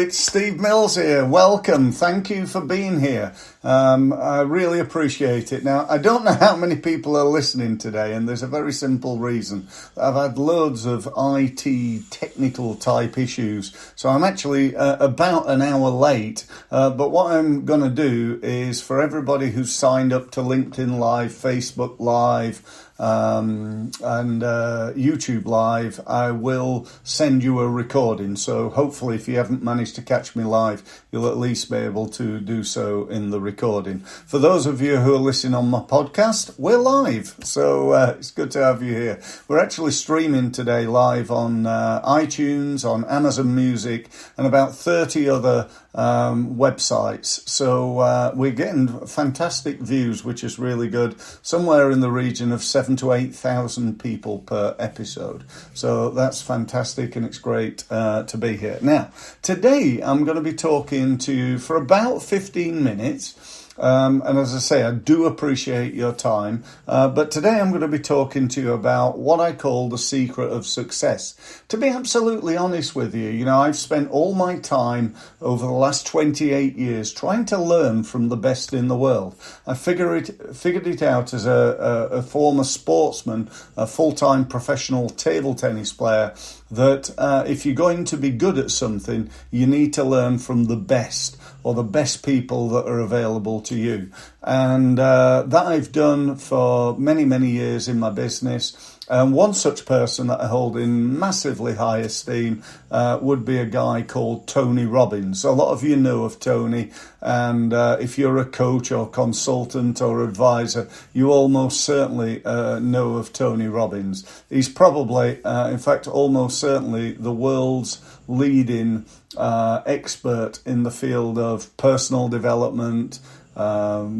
it's Steve Mills here. Welcome. Thank you for being here. I really appreciate it. Now, I don't know how many people are listening today, and there's a very simple reason. I've had loads of IT technical type issues, so I'm actually about an hour late. But what I'm going to do is for everybody who's signed up to LinkedIn Live, Facebook Live, and YouTube Live, I will send you a recording. So hopefully if you haven't managed to catch me live, you'll at least be able to do so in the recording. For those of you who are listening on my podcast, we're live. So it's good to have you here. We're actually streaming today live on iTunes, on Amazon Music, and about 30 other websites. So we're getting fantastic views, which is really good. Somewhere in the region of 7,000 to 8,000 people per episode. So that's fantastic, and it's great to be here. Now, today I'm going to be talking to you for about 15 minutes. And as I say, I do appreciate your time. But today I'm going to be talking to you about what I call the secret of success. To be absolutely honest with you, you know, I've spent all my time over the last 28 years trying to learn from the best in the world. I figured it out as a former sportsman, a full-time professional table tennis player, that if you're going to be good at something, you need to learn from the best, or the best people that are available to you. And that I've done for many, many years in my business. And one such person that I hold in massively high esteem would be a guy called Tony Robbins. A lot of you know of Tony, and if you're a coach or consultant or advisor, you almost certainly know of Tony Robbins. He's probably, in fact, almost certainly the world's leading expert in the field of personal development,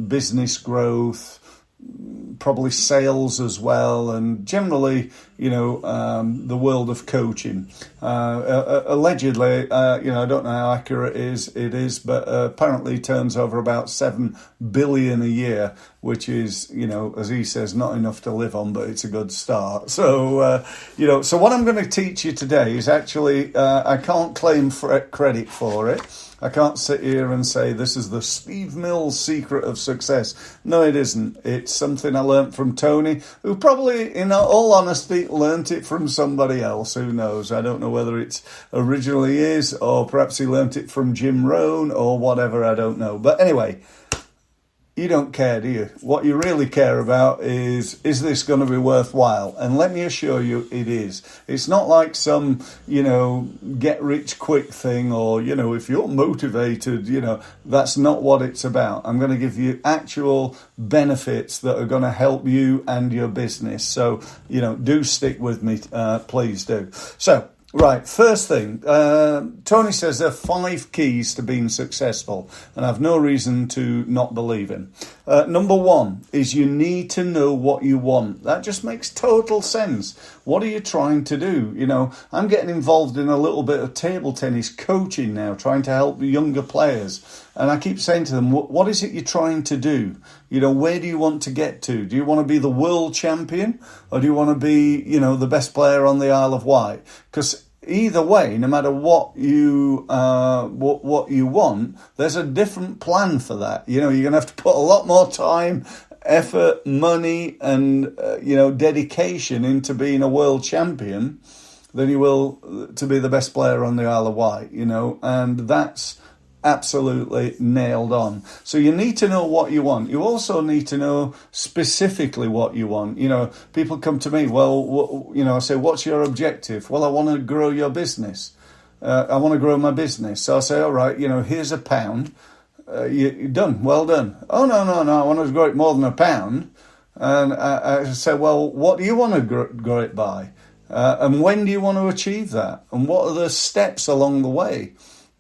business growth, probably sales as well, and generally, you know, the world of coaching. Allegedly, you know, I don't know how accurate it is, but apparently he turns over about 7 billion a year, which is, you know, as he says, not enough to live on, but it's a good start. So, you know, so what I'm going to teach you today is actually, I can't claim credit for it. I can't sit here and say this is the Steve Mills secret of success. No, it isn't. It's something I learnt from Tony, who probably, in all honesty, learnt it from somebody else. Who knows? I don't know whether it's originally his, or perhaps he learnt it from Jim Rohn or whatever. I don't know. But anyway, you don't care, do you? What you really care about is this going to be worthwhile? And let me assure you, it is. It's not like some, you know, get rich quick thing, or, you know, if you're motivated, you know, that's not what it's about. I'm going to give you actual benefits that are going to help you and your business. So, you know, do stick with me, please do. So, right, first thing, Tony says there are 5 keys to being successful, and I've no reason to not believe him. Number 1 is you need to know what you want. That just makes total sense. What are you trying to do? You know, I'm getting involved in a little bit of table tennis coaching now, trying to help younger players. And I keep saying to them, what is it you're trying to do? You know, where do you want to get to? Do you want to be the world champion, or do you want to be, you know, the best player on the Isle of Wight? Because either way, no matter what you want, there's a different plan for that. You know, you're going to have to put a lot more time, effort, money, and you know, dedication into being a world champion than you will to be the best player on the Isle of Wight. You know, and that's absolutely nailed on. So you need to know what you want. You also need to know specifically what you want. You know, people come to me, well, you know, I say, what's your objective? Well, I want to grow your business. I want to grow my business. So I say, all right, you know, here's £1. You're done. Well done. Oh, no. I want to grow it more than £1. And I say, well, what do you want to grow it by? And when do you want to achieve that? And what are the steps along the way?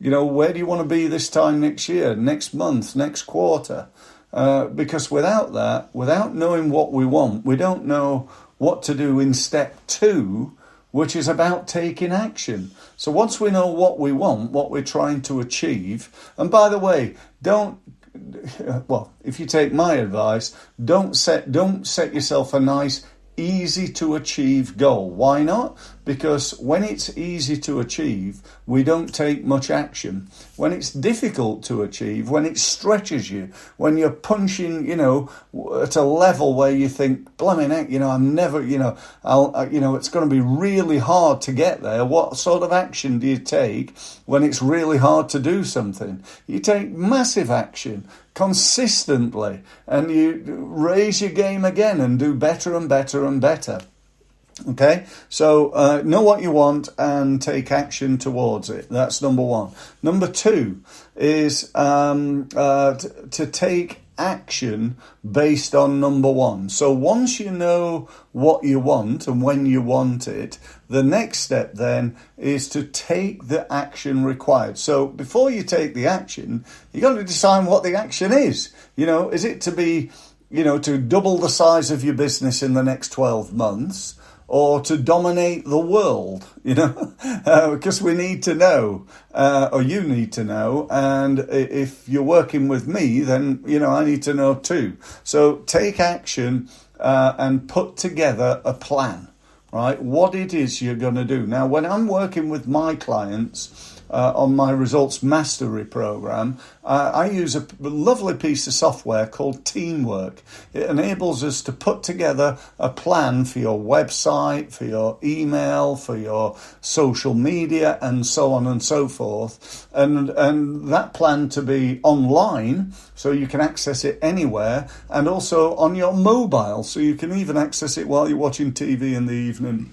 You know, where do you want to be this time next year, next month, next quarter? Because without that, without knowing what we want, we don't know what to do in step 2, which is about taking action. So once we know what we want, what we're trying to achieve, and by the way, if you take my advice, don't set yourself a nice, easy to achieve goal. Why not? because when it's easy to achieve, we don't take much action. When it's difficult to achieve, when it stretches you, when you're punching, at a level where you think, blimey heck, I'm never, it's going to be really hard to get there. What sort of action do you take when it's really hard to do something? You take massive action consistently, and you raise your game again and do better and better and better. Okay, so know what you want and take action towards it. That's number one. Number two is to take action based on number one. So once you know what you want and when you want it, the next step then is to take the action required. So before you take the action, you got to decide what the action is. Is it to be, to double the size of your business in the next 12 months? Or to dominate the world, because we need to know, or you need to know. And if you're working with me, then, I need to know too. So take action and put together a plan, right? What it is you're going to do. Now, when I'm working with my clients, on my results mastery program, I use a lovely piece of software called Teamwork. It enables us to put together a plan for your website, for your email, for your social media, and so on and so forth. And that plan to be online, so you can access it anywhere, and also on your mobile, so you can even access it while you're watching TV in the evening,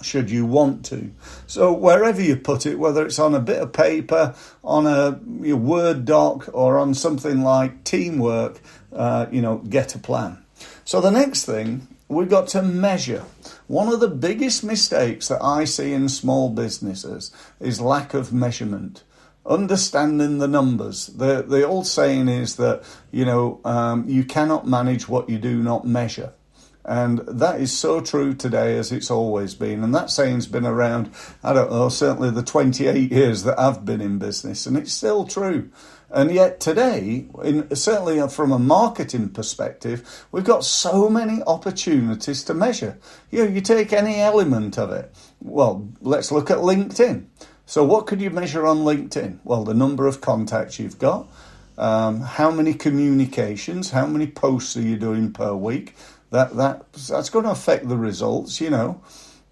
should you want to. So wherever you put it, whether it's on a bit of paper, on your Word doc, or on something like Teamwork, get a plan. So the next thing, we've got to measure. One of the biggest mistakes that I see in small businesses is lack of measurement. Understanding the numbers. The old saying is that, you cannot manage what you do not measure. And that is so true today as it's always been. And that saying's been around, certainly the 28 years that I've been in business. And it's still true. And yet today, certainly from a marketing perspective, we've got so many opportunities to measure. You take any element of it. Well, let's look at LinkedIn. So what could you measure on LinkedIn? Well, the number of contacts you've got, how many communications, how many posts are you doing per week? That's going to affect the results,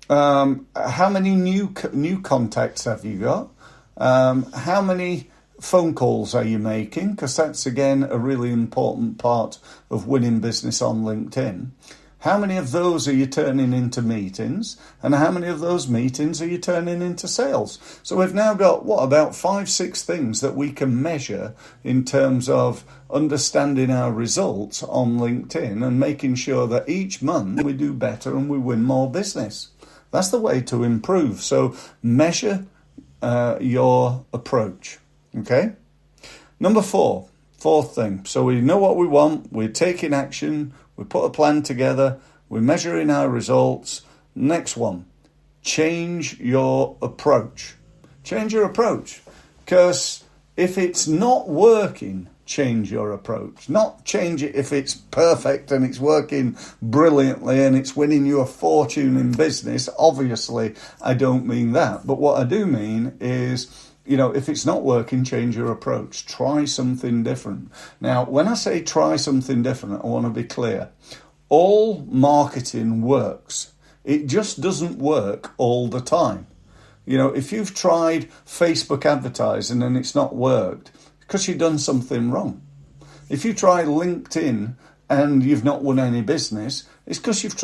How many new contacts have you got? How many phone calls are you making? Because that's, again, a really important part of winning business on LinkedIn. How many of those are you turning into meetings? And how many of those meetings are you turning into sales? So we've now got, about 5-6 things that we can measure in terms of understanding our results on LinkedIn and making sure that each month we do better and we win more business. That's the way to improve. So measure your approach. Okay? Number fourth thing. So we know what we want. We're taking action. We put a plan together, we're measuring our results. Next one, change your approach. Change your approach. Because if it's not working, change your approach. Not change it if it's perfect and it's working brilliantly and it's winning you a fortune in business. Obviously, I don't mean that. But what I do mean is, if it's not working, change your approach. Try something different. Now, when I say try something different, I want to be clear. All marketing works. It just doesn't work all the time. If you've tried Facebook advertising and it's not worked, because you've done something wrong. If you try LinkedIn and you've not won any business, it's because you've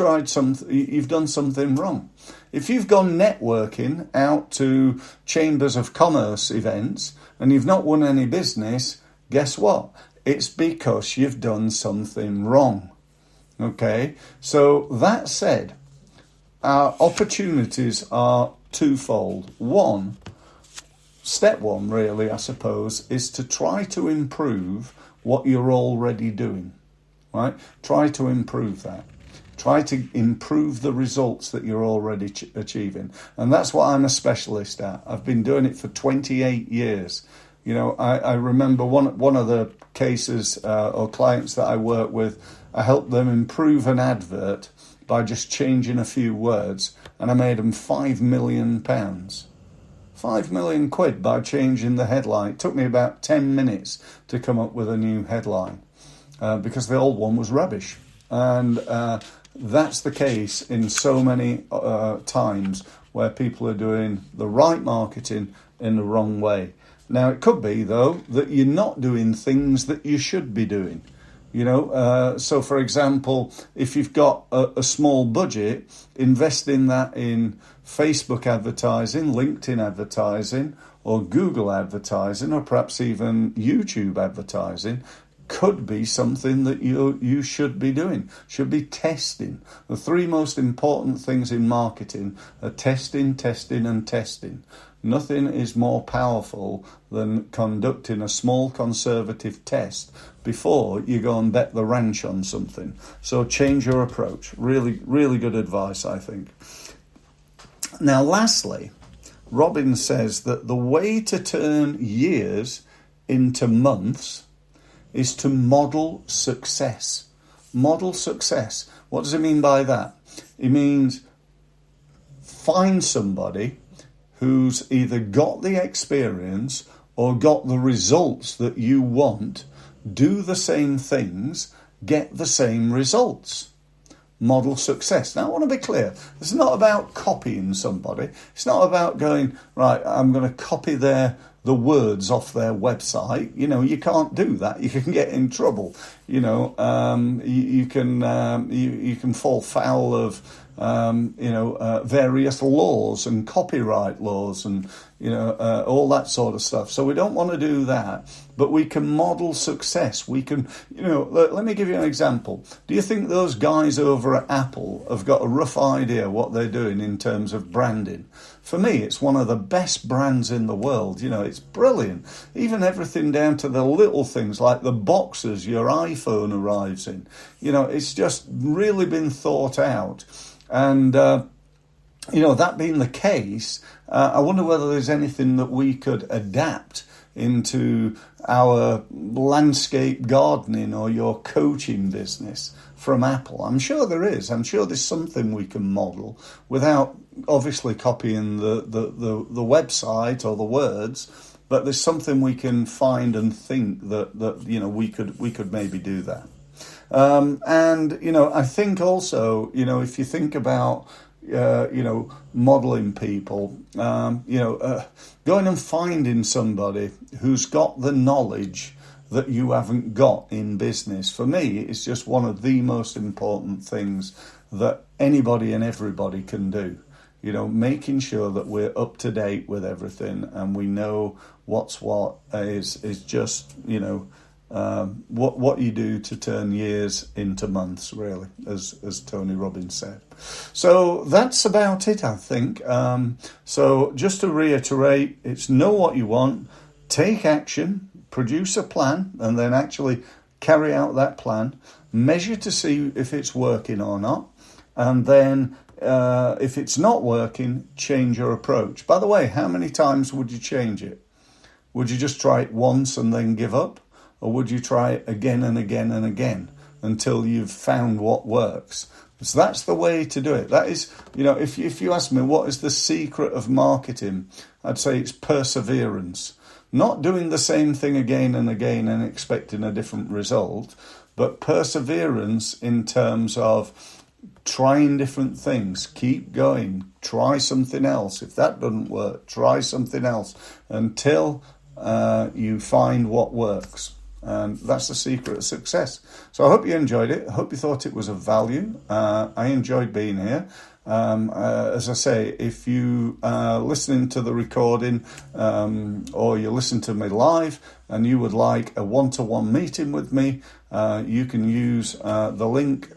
done something wrong. If you've gone networking out to chambers of commerce events and you've not won any business, guess what? It's because you've done something wrong. Okay? So that said, our opportunities are twofold. Step one, really, I suppose, is to try to improve what you're already doing. Right? Try to improve that. Try to improve the results that you're already achieving. And that's what I'm a specialist at. I've been doing it for 28 years. I remember one of the cases or clients that I work with, I helped them improve an advert by just changing a few words, and I made them £5 million. £5 million by changing the headline. It took me about 10 minutes to come up with a new headline because the old one was rubbish. And that's the case in so many times where people are doing the right marketing in the wrong way. Now, it could be, though, that you're not doing things that you should be doing. So for example, if you've got a small budget, investing that in Facebook advertising, LinkedIn advertising, or Google advertising, or perhaps even YouTube advertising, could be something that you should be doing, should be testing. The three most important things in marketing are testing, testing, and testing. Nothing is more powerful than conducting a small conservative test before you go and bet the ranch on something. So change your approach. Really, really good advice, I think. Now, lastly, Robin says that the way to turn years into months is to model success. Model success. What does it mean by that? It means find somebody who's either got the experience or got the results that you want, do the same things, get the same results. Model success. Now, I want to be clear. It's not about copying somebody. It's not about going, right, I'm going to copy the words off their website. You can't do that. You can get in trouble. You can fall foul of various laws and copyright laws and all that sort of stuff. So we don't want to do that, but we can model success. We can, let me give you an example. Do you think those guys over at Apple have got a rough idea what they're doing in terms of branding? For me, it's one of the best brands in the world. It's brilliant. Even everything down to the little things like the boxes your iPhone arrives in. It's just really been thought out. And, that being the case, I wonder whether there's anything that we could adapt into our landscape gardening or your coaching business from Apple. I'm sure there is. I'm sure there's something we can model without obviously copying the website or the words, but there's something we can find and think that we could maybe do that. I think also, if you think about, modeling people, going and finding somebody who's got the knowledge that you haven't got in business. For me, it's just one of the most important things that anybody and everybody can do. Making sure that we're up to date with everything and we know what's what is just, what you do to turn years into months, really, as Tony Robbins said. So that's about it, I think. So just to reiterate, it's know what you want, take action, produce a plan, and then actually carry out that plan, measure to see if it's working or not, and then if it's not working, change your approach. By the way, how many times would you change it? Would you just try it once and then give up? Or would you try it again and again and again until you've found what works? So that's the way to do it. That is, if you ask me what is the secret of marketing, I'd say it's perseverance. Not doing the same thing again and again and expecting a different result, but perseverance in terms of trying different things, keep going, try something else. If that doesn't work, try something else until you find what works. And that's the secret of success. So I hope you enjoyed it. I hope you thought it was of value. I enjoyed being here. As I say, if you are listening to the recording or you listen to me live and you would like a one-to-one meeting with me, you can use the link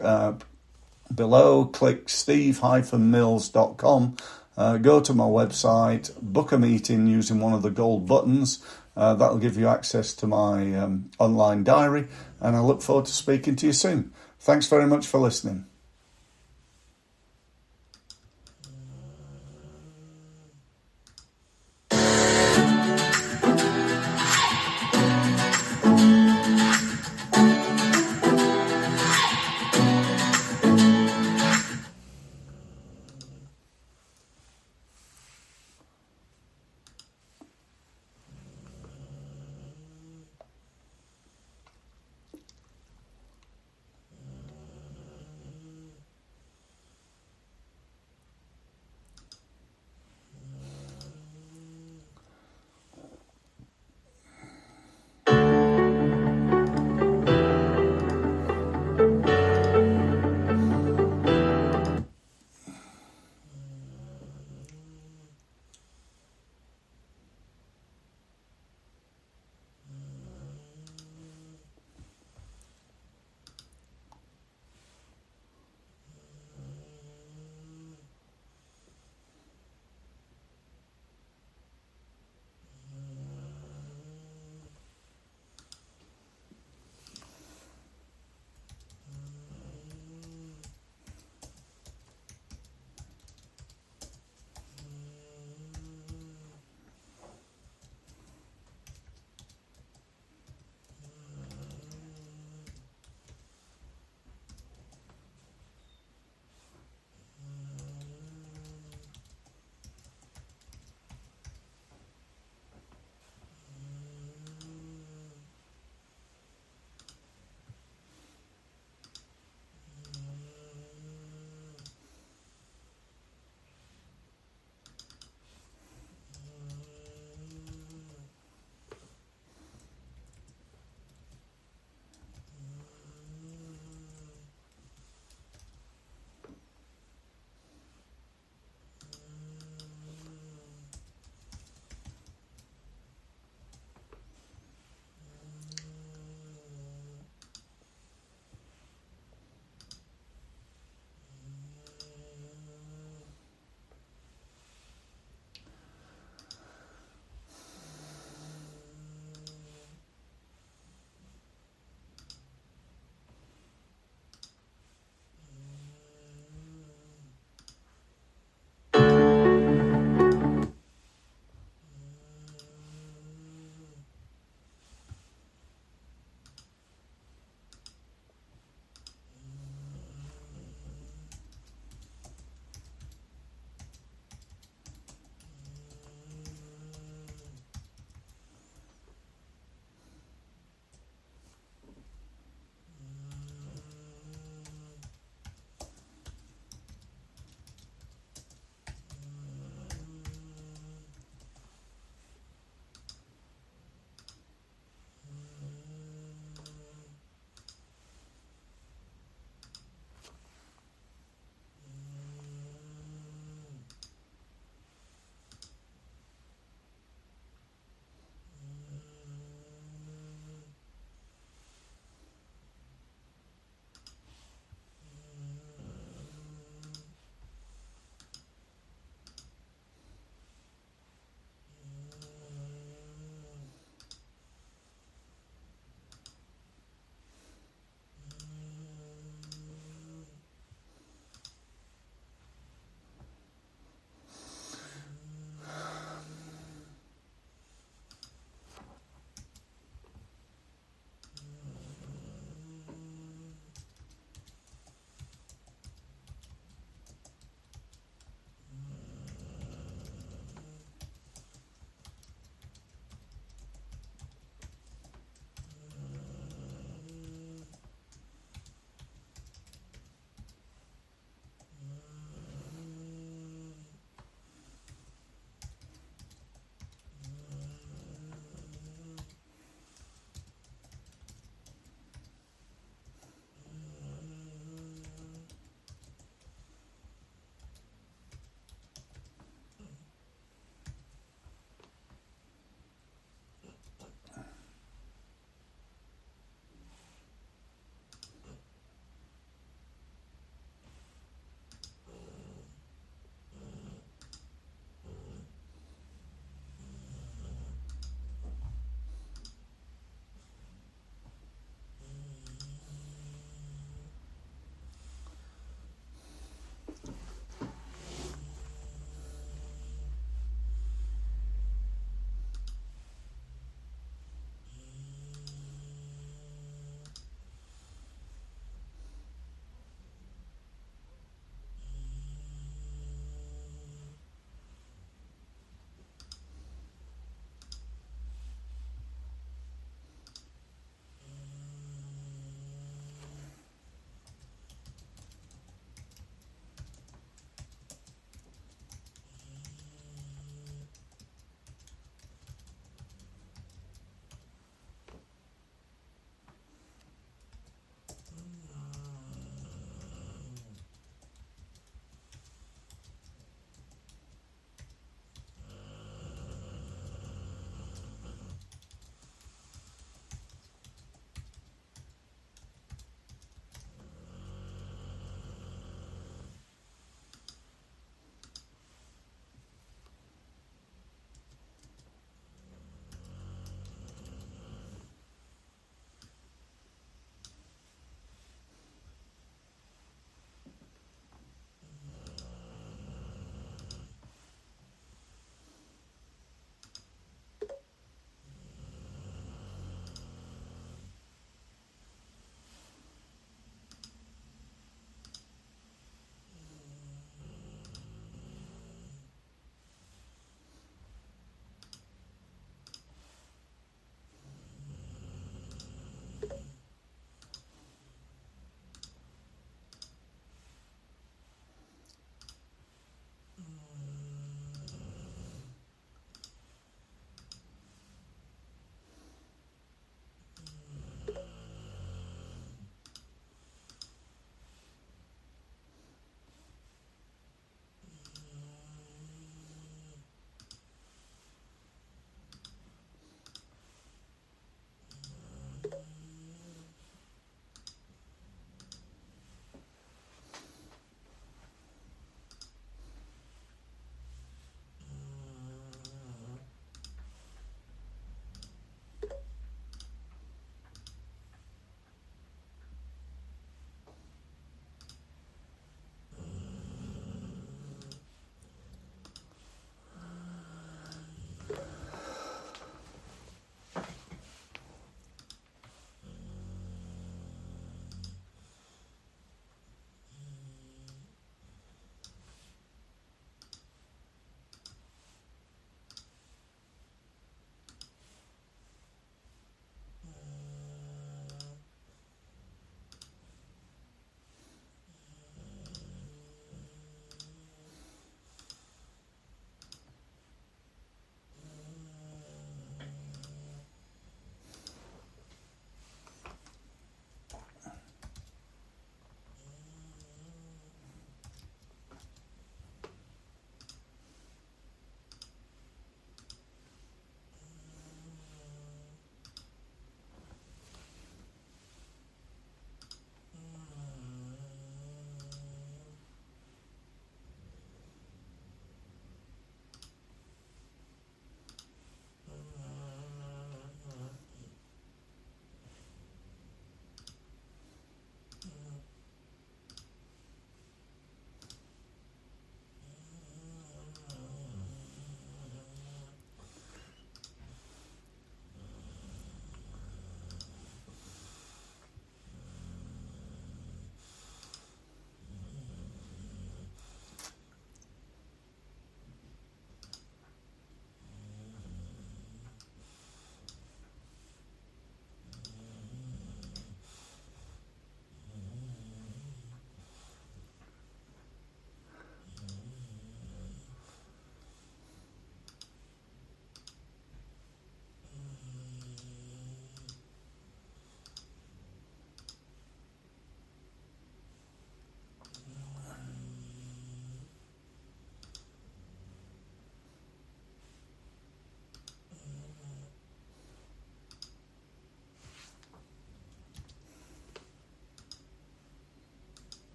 below. Click steve-mills.com. Go to my website, book a meeting using one of the gold buttons. That'll give you access to my online diary, and I look forward to speaking to you soon. Thanks very much for listening.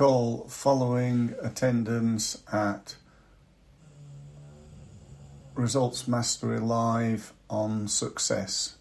call following attendance at Results Mastery Live on success.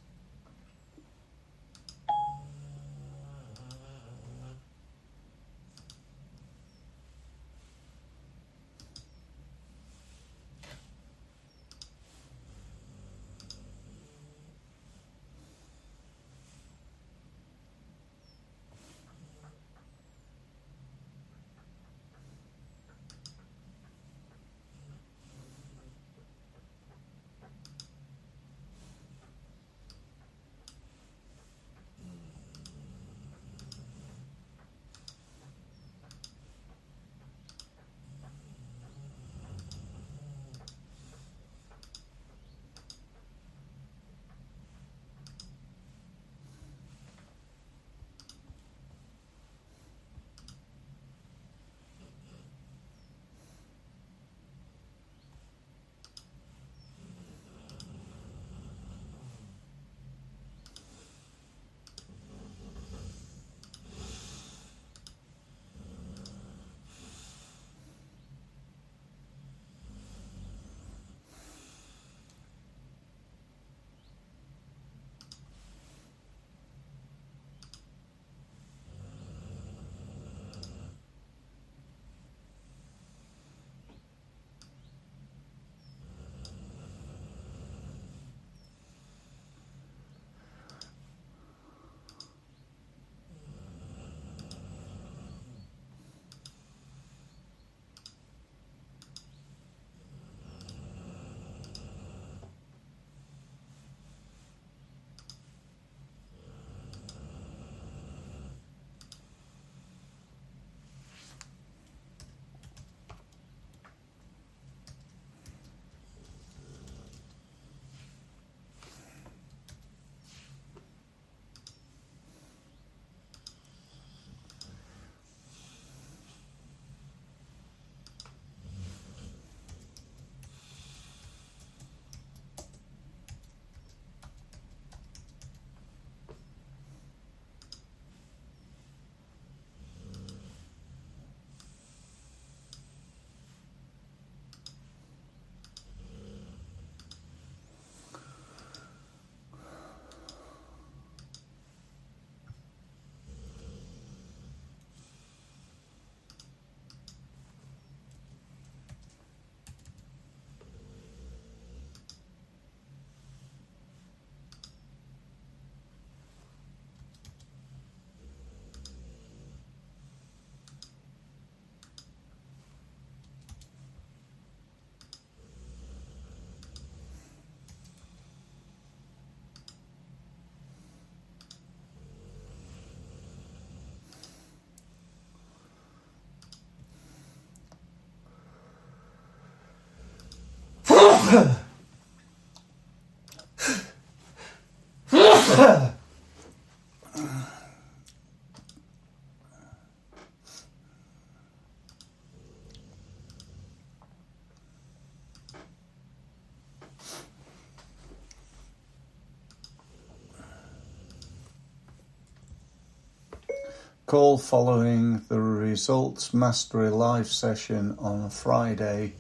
Call following the Results Mastery live session on Friday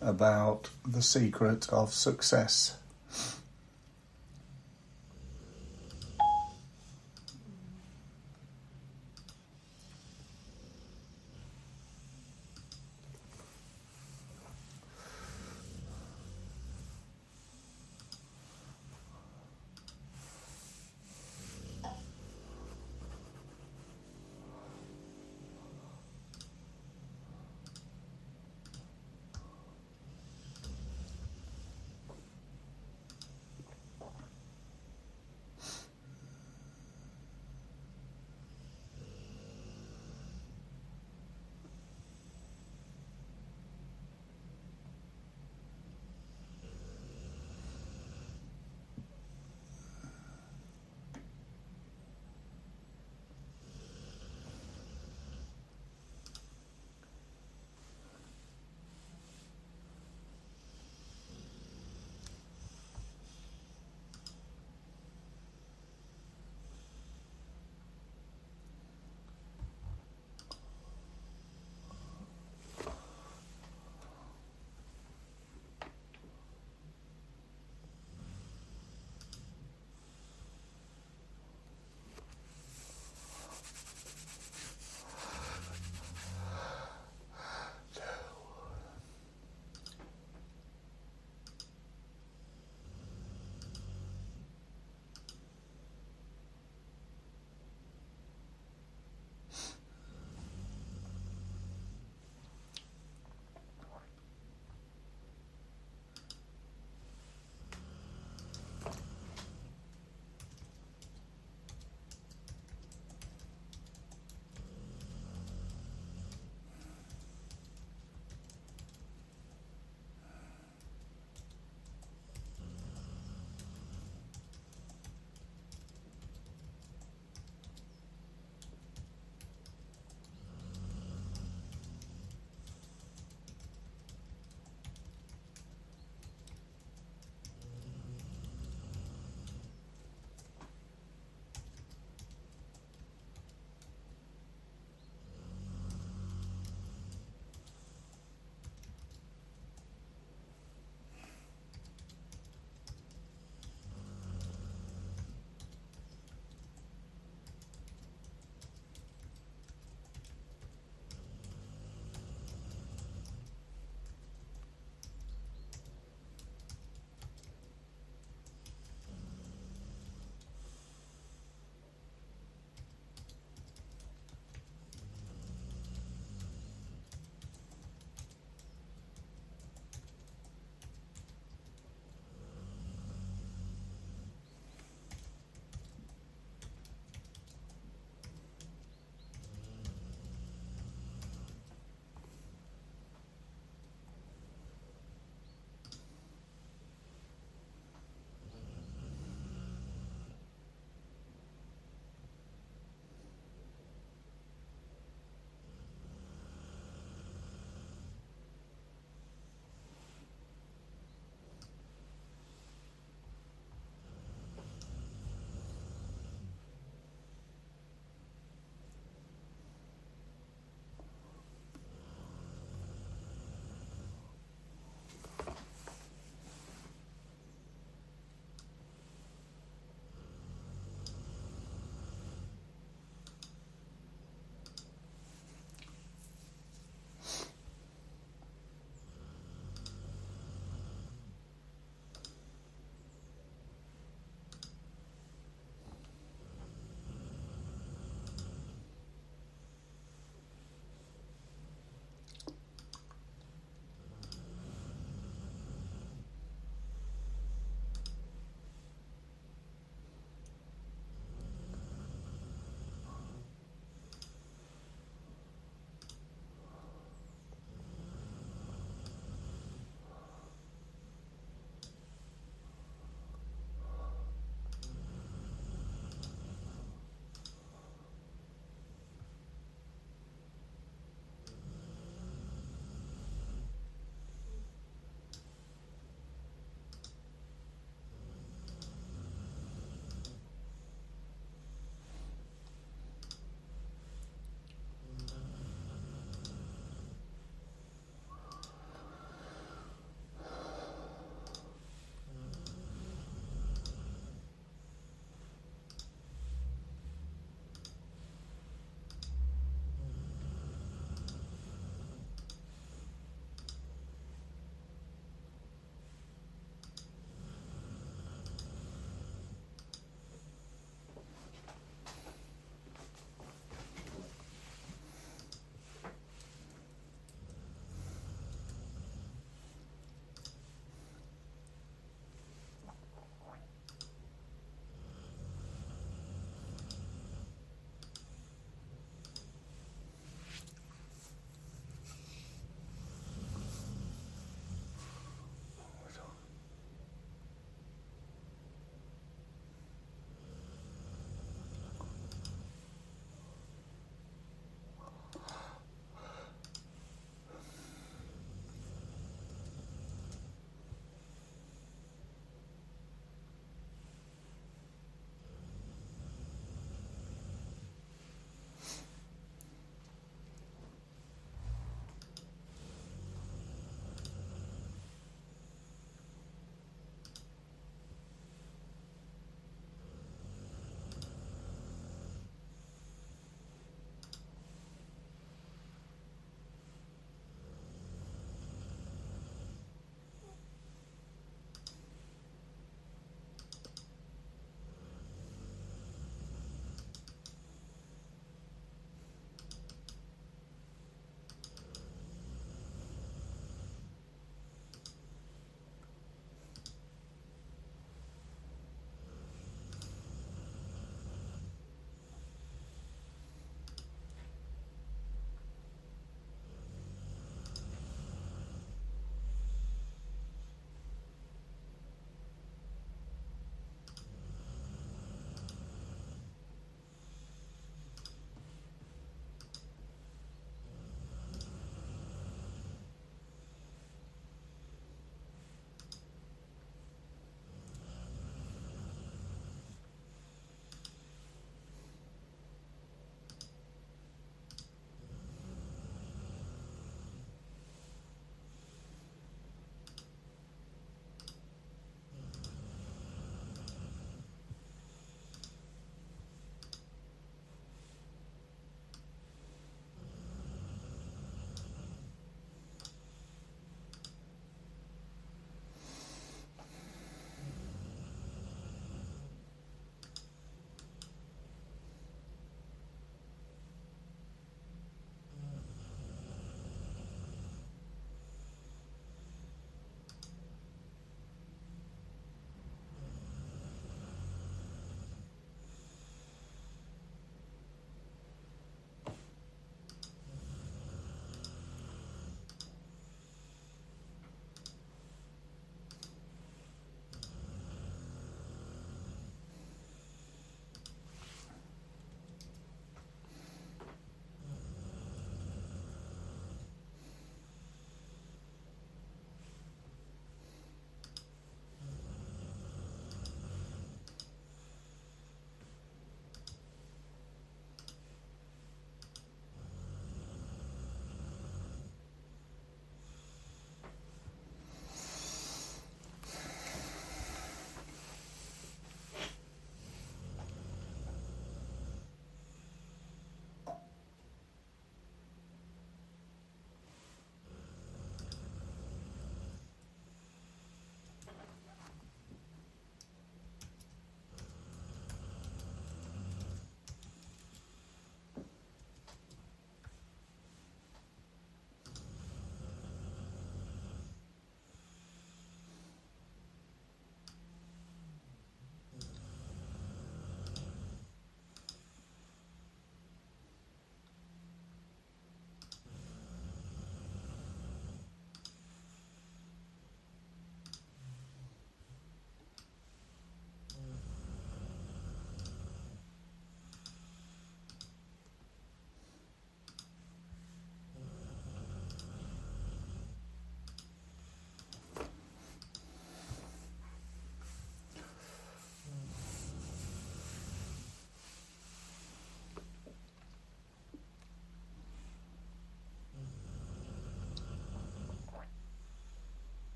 about the secret of success.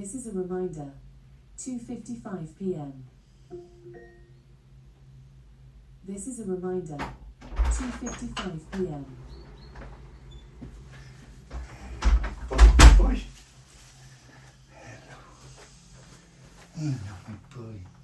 This is a reminder. 2:55 p.m. This is a reminder. 2:55 p.m. Boy. Hello. Hello, my boy.